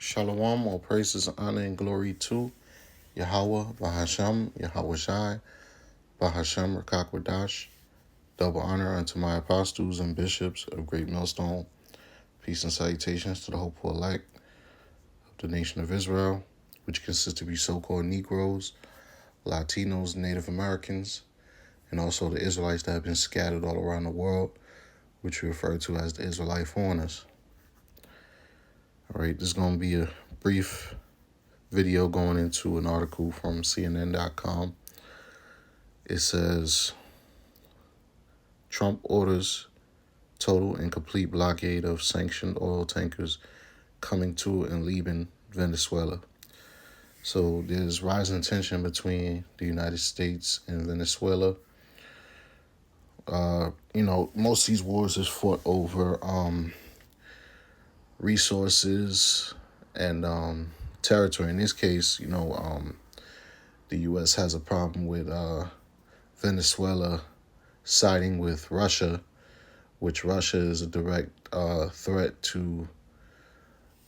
Shalom, all praises, honor, and glory to Yahweh, Bahasham, Yahweh Shai, Bahasham, Rakakwadash. Double honor unto my apostles and bishops of Great Millstone. Peace and salutations to the hopeful elect of the nation of Israel, which consists of you so-called Negroes, Latinos, Native Americans, and also the Israelites that have been scattered all around the world, which we refer to as the Israelite foreigners. All right, this is going to be a brief video going into an article from CNN.com. It says, Trump orders total and complete blockade of sanctioned oil tankers coming to and leaving Venezuela. So there's rising tension between the United States and Venezuela. Most of these wars is fought over resources and territory. In this case, the U.S. has a problem with Venezuela siding with Russia, which Russia is a direct threat to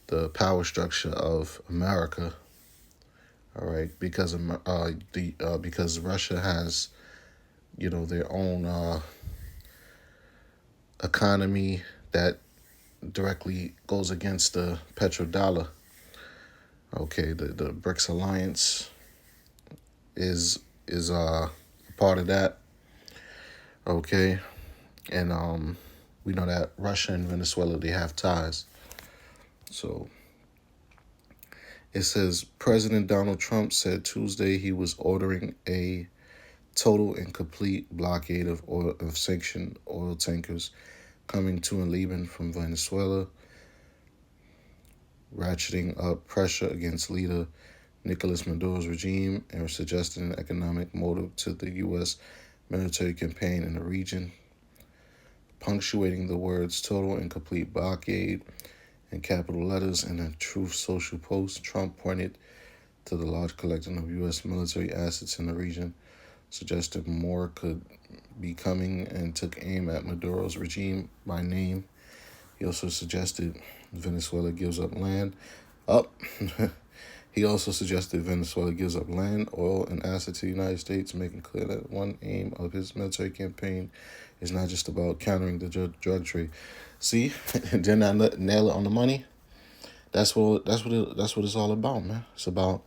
the power structure of America. All right, because because Russia has, their own economy that directly goes against the petrodollar. Okay, the BRICS alliance is a part of that. Okay, and we know that Russia and Venezuela, they have ties. So it says President Donald Trump said Tuesday he was ordering a total and complete blockade of sanctioned oil tankers coming to and leaving from Venezuela, ratcheting up pressure against leader Nicolas Maduro's regime and suggesting an economic motive to the U.S. military campaign in the region. Punctuating the words total and complete blockade in capital letters in a Truth Social post, Trump pointed to the large collection of U.S. military assets in the region, suggested more could be coming, and took aim at Maduro's regime by name. He also suggested Venezuela gives up land. He also suggested Venezuela gives up land, oil, and assets to the United States, making clear that one aim of his military campaign is not just about countering the drug trade. See, didn't I nail it on the money? That's what it's all about, man. It's about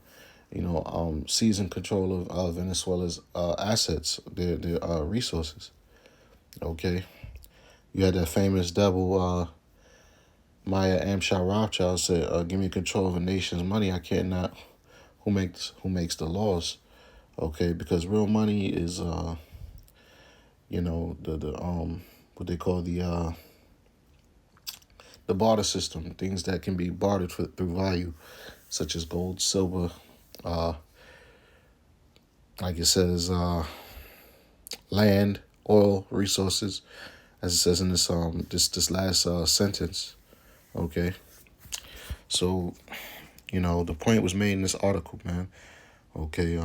seizing control of Venezuela's assets, their resources. Okay, you had that famous devil Maya Amshar Rothschild said, "Give me control of a nation's money. I care not who makes the laws." Okay, because real money is the what they call the barter system, things that can be bartered through value, such as gold, silver, like it says, land, oil, resources, as it says in this last sentence. Okay, so the point was made in this article, man. Okay,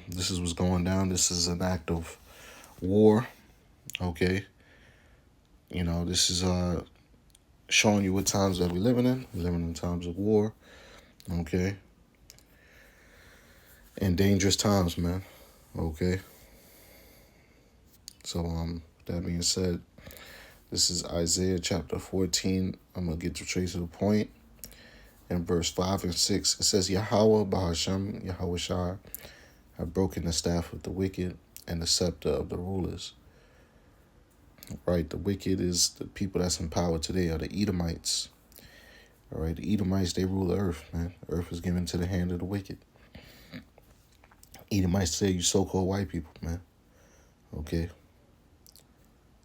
this is what's going down. This is an act of war. Okay, this is showing you what times that we're living in. We're living in times of war. Okay, and dangerous times, man. Okay. So that being said, this is Isaiah chapter 14. I'm gonna get straight to the point. In verse 5 and 6, it says, Yahweh Bahasham, Yahweh Shai, have broken the staff of the wicked and the scepter of the rulers. Right, the wicked is the people that's in power today, are the Edomites. All right, the Edomites, they rule the earth, man. The earth is given to the hand of the wicked. Edomites say you so-called white people, man. Okay.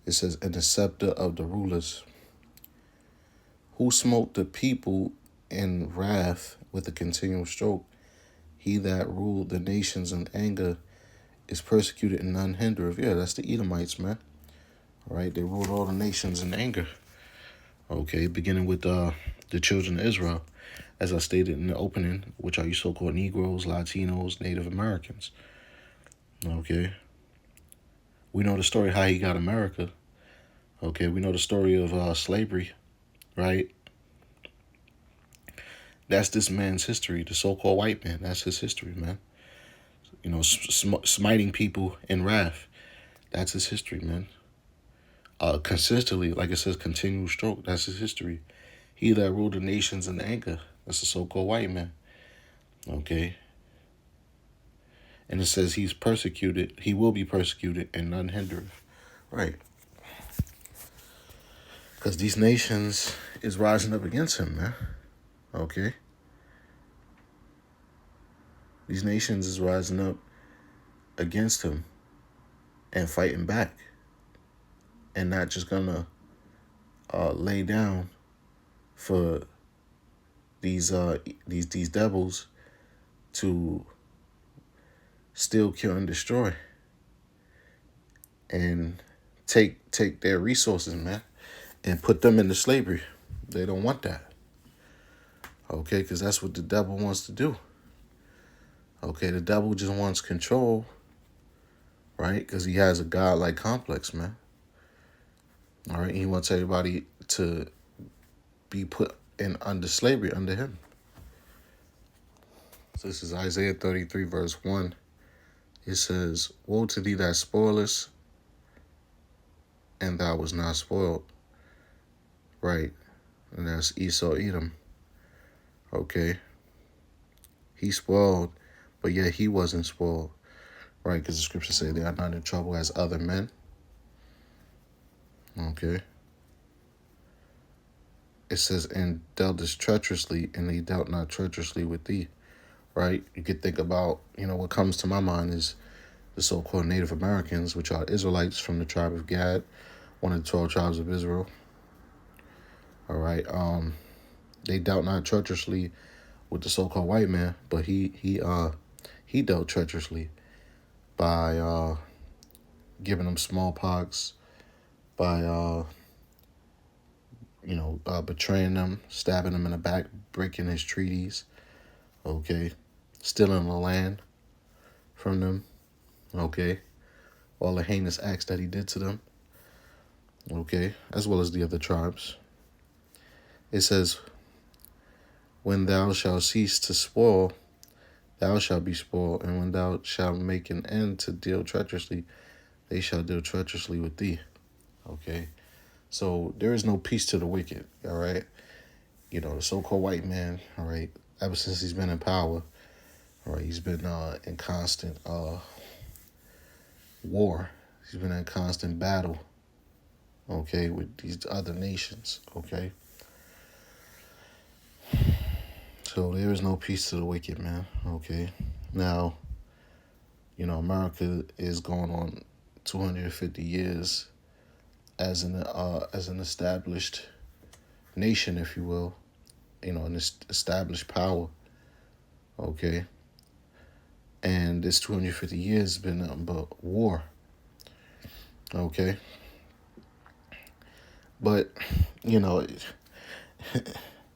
It says, and the scepter of the rulers. Who smote the people in wrath with a continual stroke? He that ruled the nations in anger is persecuted and none hindereth. Yeah, that's the Edomites, man. All right, they ruled all the nations in anger. Okay, beginning with the children of Israel, as I stated in the opening, which are you so-called Negroes, Latinos, Native Americans. Okay, we know the story how he got America. Okay, we know the story of slavery, right? That's this man's history, the so-called white man. That's his history, man. You know, smiting people in wrath. That's his history, man. Consistently, like it says, continual stroke. That's his history. He that ruled the nations in anger. That's the so-called white man. Okay. And it says he's persecuted. He will be persecuted and none hindereth. Right. Because these nations is rising up against him, man. Okay. These nations is rising up against him and fighting back. And not just gonna lay down for these devils to steal, kill, and destroy, and take their resources, man, and put them into slavery. They don't want that. Okay, because that's what the devil wants to do. Okay, the devil just wants control, right? Because he has a godlike complex, man. All right, he wants everybody to be put in under slavery under him. So this is Isaiah 33, verse 1. It says, "Woe to thee that spoilest, and thou was not spoiled." Right, and that's Esau, Edom. Okay, he spoiled, but yet he wasn't spoiled. Right, because the scriptures say they are not in trouble as other men. Okay. It says, "And dealtest treacherously, and he dealt not treacherously with thee." Right? You could think about, what comes to my mind is the so-called Native Americans, which are Israelites from the tribe of Gad, one of the 12 tribes of Israel. All right. They dealt not treacherously with the so-called white man, but he dealt treacherously by giving them smallpox, by betraying them, stabbing them in the back, breaking his treaties, okay, stealing the land from them, okay, all the heinous acts that he did to them, okay, as well as the other tribes. It says, "When thou shalt cease to spoil, thou shalt be spoiled, and when thou shalt make an end to deal treacherously, they shall deal treacherously with thee." Okay, so there is no peace to the wicked, all right? The so-called white man, all right, ever since he's been in power, all right, he's been in constant war. He's been in constant battle, okay, with these other nations, okay? So there is no peace to the wicked, man, okay? Now, America is going on 250 years as an established nation, if you will, an established power, okay? And this 250 years has been nothing but war, okay? But, if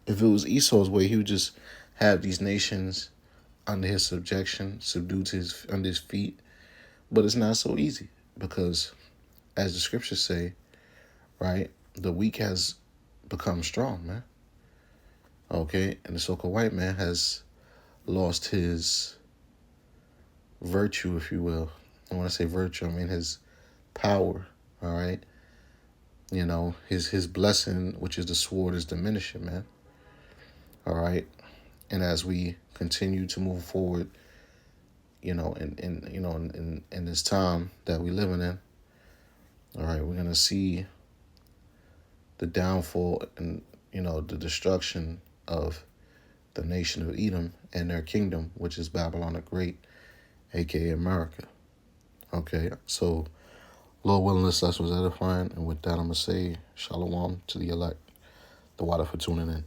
it was Esau's way, he would just have these nations under his subjection, subdued to under his feet. But it's not so easy because, as the scriptures say, right, the weak has become strong, man. Okay, and the so-called white man has lost his virtue, if you will. And when I say virtue, I mean his power, all right? His blessing, which is the sword, is diminishing, man. All right? And as we continue to move forward, in this time that we're living in, all right, we're going to see the downfall and, the destruction of the nation of Edom and their kingdom, which is Babylon the Great, a.k.a. America. Okay, so Lord willing, this lesson was edifying, and with that, I'm going to say shalom to the elect, the water for tuning in.